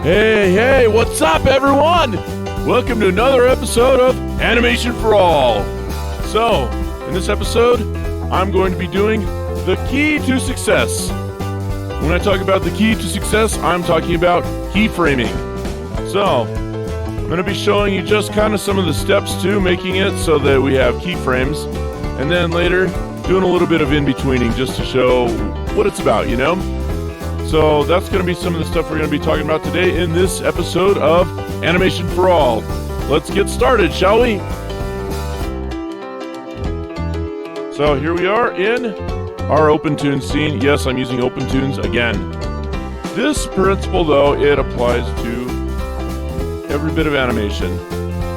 Hey, what's up, everyone? Welcome to another episode of Animation for All. So, in this episode, I'm going to be doing the key to success. When I talk about the key to success, I'm talking about keyframing. So, I'm going to be showing you just kind of some of the steps to making it so that we have keyframes, and then later, doing a little bit of in-betweening just to show what it's about, you know? So that's going to be some of the stuff we're going to be talking about today in this episode of Animation for All. Let's get started, shall we? So here we are in our OpenTunes scene. Yes, I'm using OpenTunes again. This principle, though, it applies to every bit of animation.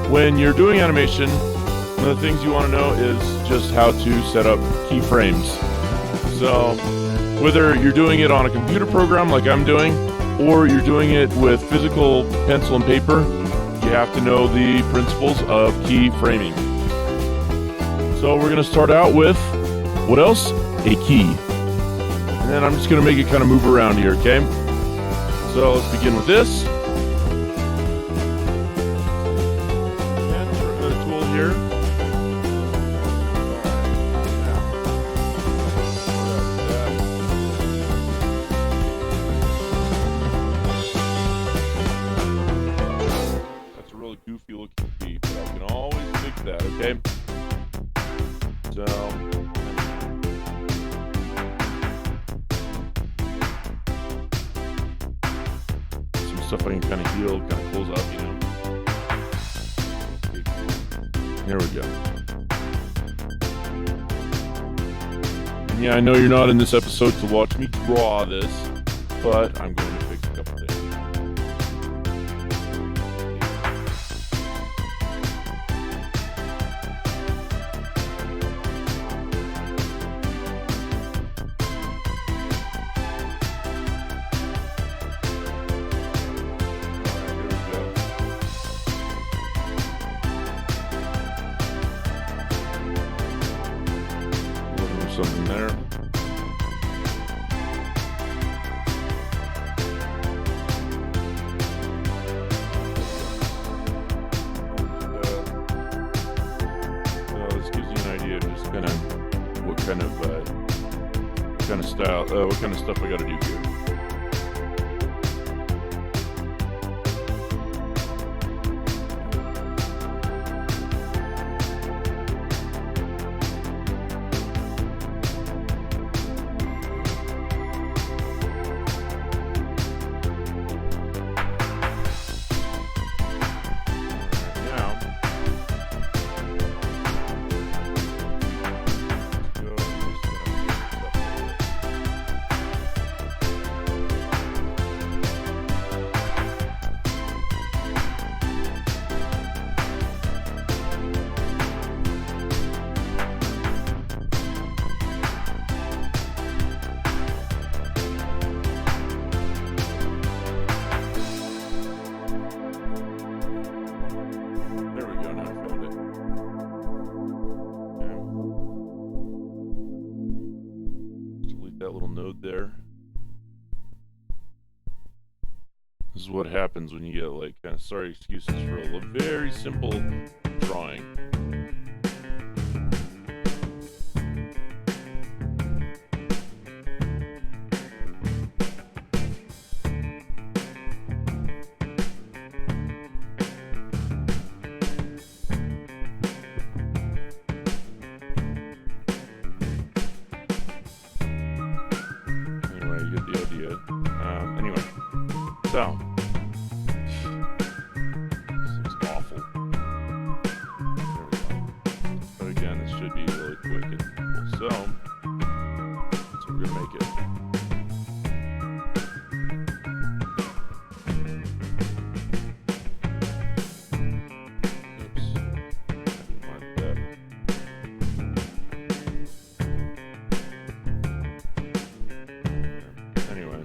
When you're doing animation, one of the things you want to know is just how to set up keyframes. So whether you're doing it on a computer program like I'm doing, or you're doing it with physical pencil and paper, you have to know the principles of keyframing. So we're going to start out with, what else? A key. And then I'm just going to make it kind of move around here, okay? So let's begin with this. And start with a tool here. Goofy looking key, but I can always fix that, okay? So some stuff I can kind of heal, kind of close up, you know. There we go. And yeah, I know you're not in this episode to watch me draw this, but I'm going to fix a couple things. Something there. This gives you an idea of just kind of what kind of style, what kind of stuff I got to do here. That little node there. This is what happens when you get like kind of sorry excuses for a very simple drawing. You get the idea. Anyway, so this is awful. There we go. But again, this should be really quick and simple. So that's what we're gonna make it. Oops, I didn't want that. Anyway.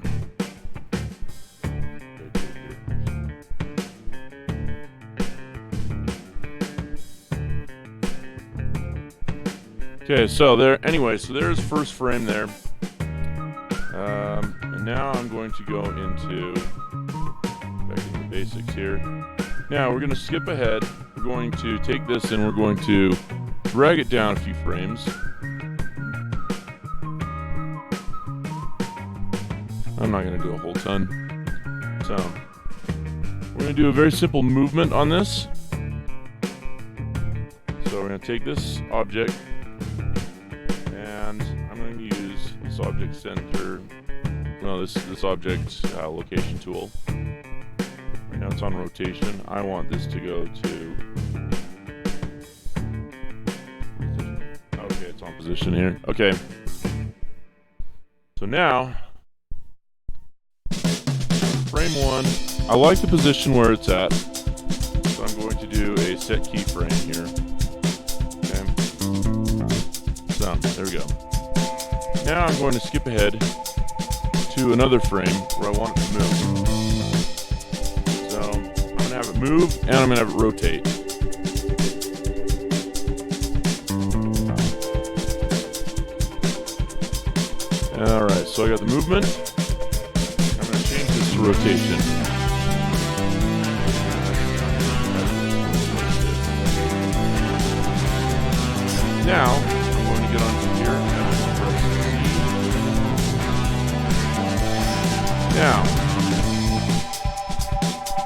Okay, so there's first frame there. And now I'm going to go into, if I basics here. Now we're going to skip ahead. We're going to take this and we're going to drag it down a few frames. I'm not going to do a whole ton. So we're going to do a very simple movement on this. So we're going to take this object and I'm going to use this object center, no, this object location tool. Right now it's on rotation. I want this to go to, okay, it's on position here. Okay. So now, frame 1, I like the position where it's at, so I'm going to do a set keyframe here. Okay. So, there we go. Now I'm going to skip ahead to another frame where I want it to move. So, I'm going to have it move, and I'm going to have it rotate. Alright, so I got the movement. I'm going to change this to rotation. Now, I'm going to get onto here and I'm going to press C. Now,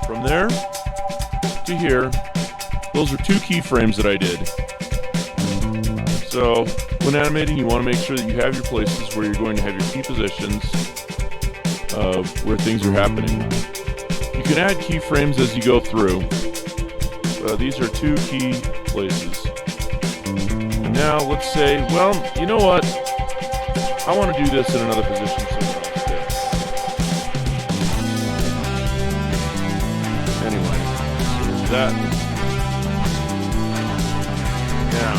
from there to here, those are 2 keyframes that I did. So, when animating, you want to make sure that you have your places where you're going to have your key positions of where things are happening. You can add keyframes as you go through. These are 2 key places. And now let's say, well, you know what? I want to do this in another position somewhere else too. Anyway, so there's that. Now,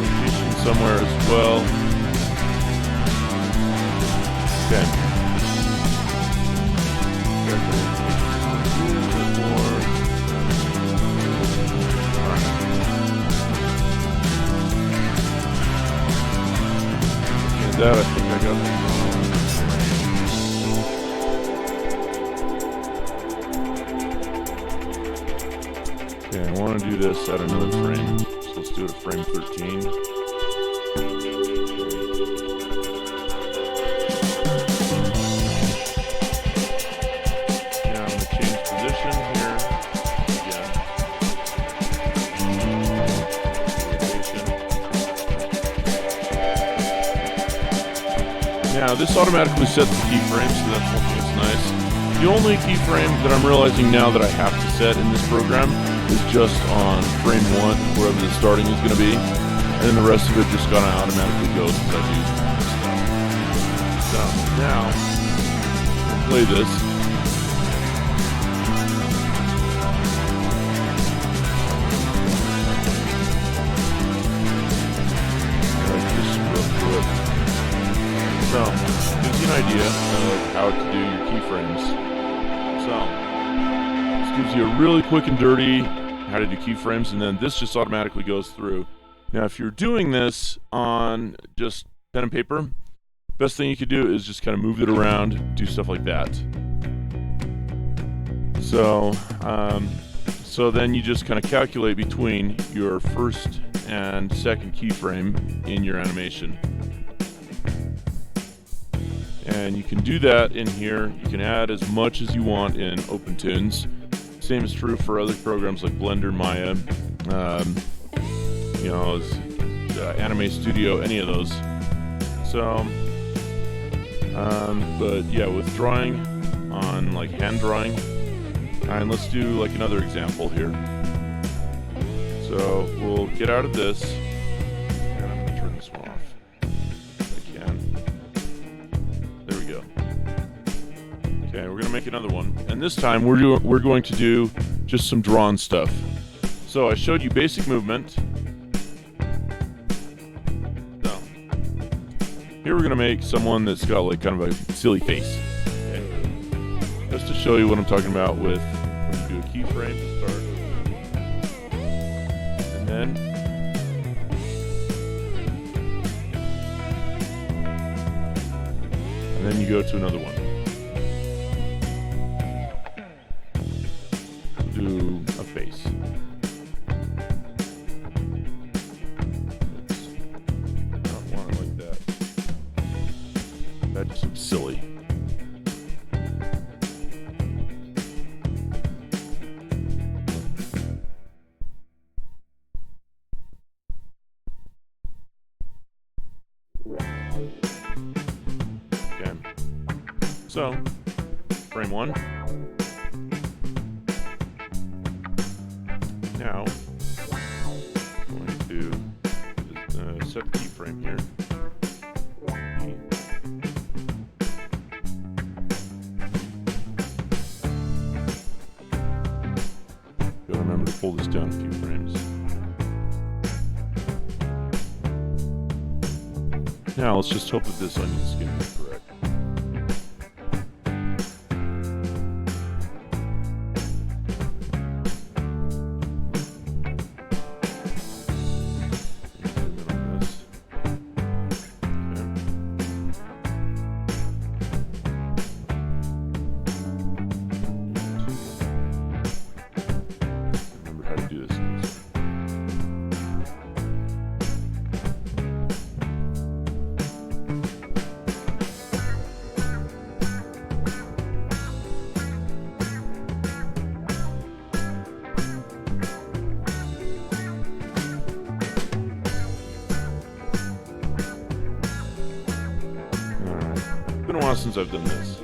rotation somewhere as well. Okay. That I think I got it. Okay, I want to do this at another frame. So let's do it at frame 13. Now I'm going to change position here. Again. Now this automatically sets the keyframes, so that's one thing that's nice. The only keyframe that I'm realizing now that I have to set in this program is just on frame 1, wherever the starting is going to be, and then the rest of it just kind of automatically goes as I do stuff. So now, I'll play this. So, gives you an idea of how to do your keyframes. So, this gives you a really quick and dirty how to do keyframes, and then this just automatically goes through. Now, if you're doing this on just pen and paper, best thing you could do is just kind of move it around, do stuff like that. So, so then you just kind of calculate between your first and second keyframe in your animation. And you can do that in here. You can add as much as you want in OpenTunes. Same is true for other programs like Blender, Maya, you know, Anime Studio, any of those. So, but yeah, with drawing on like hand drawing, and let's do like another example here. So we'll get out of this, and I'm going to turn this one off. Okay, we're going to make another one, and this time we're going to do just some drawn stuff. So I showed you basic movement. So here we're going to make someone that's got like kind of a silly face. Okay? Just to show you what I'm talking about with when you do a keyframe to start. And then you go to another one. face. I don't want it like that. That just looks silly. Okay. So, frame 1. Now, I'm going to set the keyframe here. Gotta remember to pull this down a few frames. Now, let's just hope that this onion skin is correct. It's been a while since I've done this.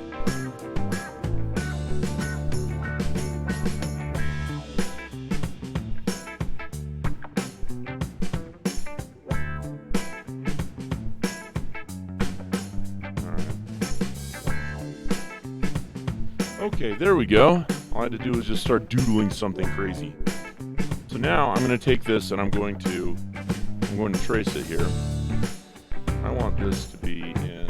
Okay, there we go. All I had to do was just start doodling something crazy. So now I'm going to take this and I'm going to trace it here. I want this to be in here.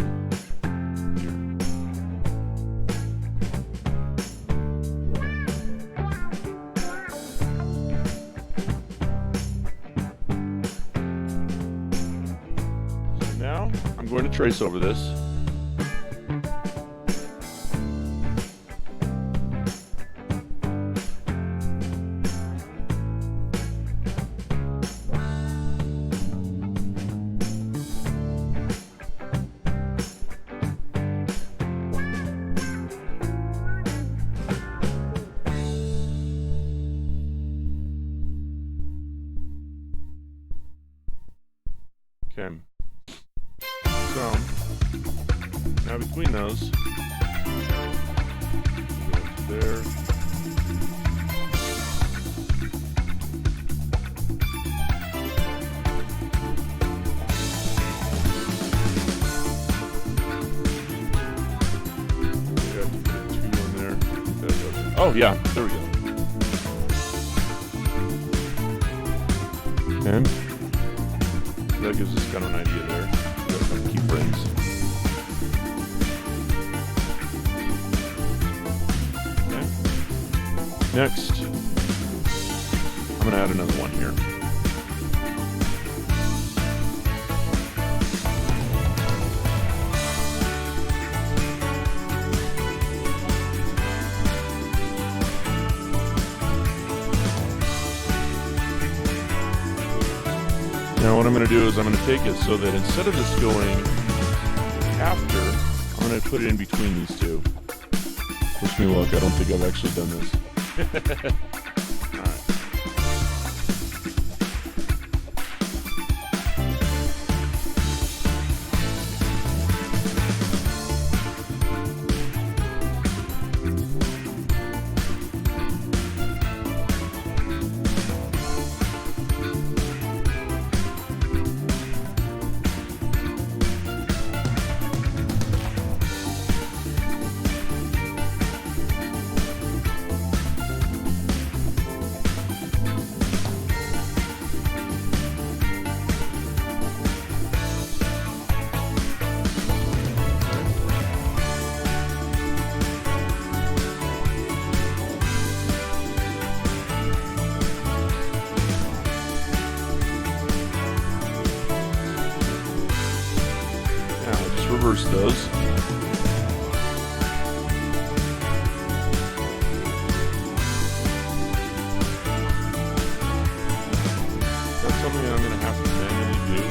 So now I'm going to trace over this. Okay, so now between those, go there. Oh yeah, there we go. And that gives us kind of an idea there. We've got some keyframes. Okay. Next, I'm going to add another one here. Now what I'm going to do is I'm going to take it so that instead of this going after, I'm going to put it in between these two. Wish me luck, I don't think I've actually done this. Alright. Reverse those. something I'm going to have to manually do.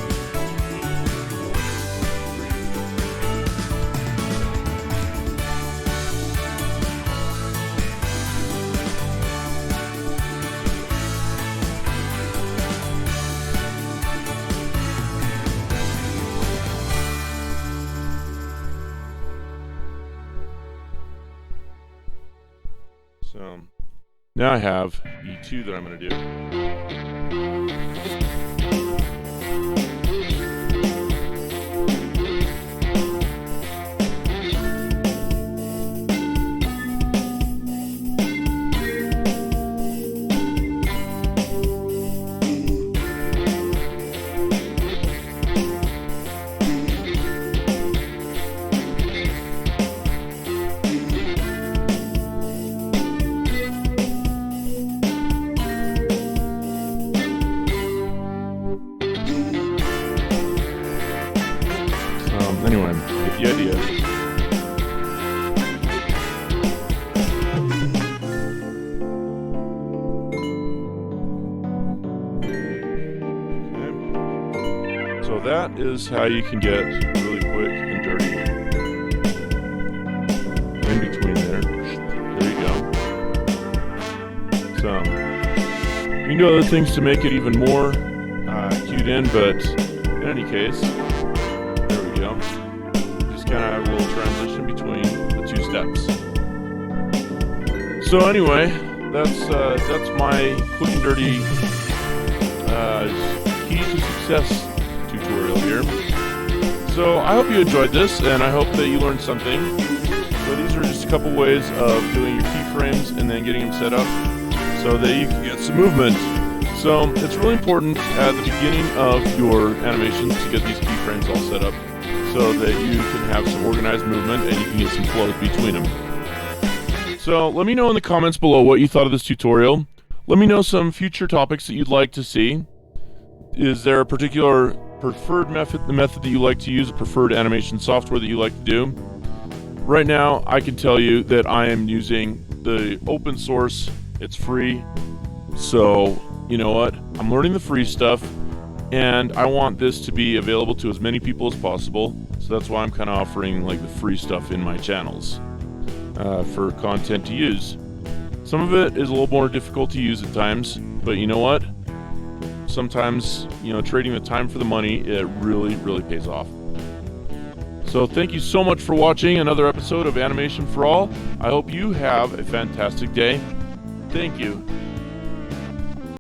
So now I have E2 that I'm going to do. Anyway, get the idea. Okay. So that is how you can get really quick and dirty in between there. There you go. So you can do other things to make it even more cued in, but in any case, just kind of a little transition between the two steps. So anyway, that's my quick and dirty key to success tutorial here. So I hope you enjoyed this, and I hope that you learned something. So these are just a couple ways of doing your keyframes and then getting them set up so that you can get some movement. So it's really important at the beginning of your animations to get these keyframes all set up, so that you can have some organized movement and you can get some flow between them. So let me know in the comments below what you thought of this tutorial. Let me know some future topics that you'd like to see. Is there a particular preferred method that you like to use, a preferred animation software that you like to do? Right now, I can tell you that I am using the open source. It's free. So, you know what? I'm learning the free stuff, and I want this to be available to as many people as possible. So that's why I'm kind of offering like the free stuff in my channels for content to use. Some of it is a little more difficult to use at times, but you know what? Sometimes, trading the time for the money, it really, really pays off. So thank you so much for watching another episode of Animation for All. I hope you have a fantastic day. Thank you.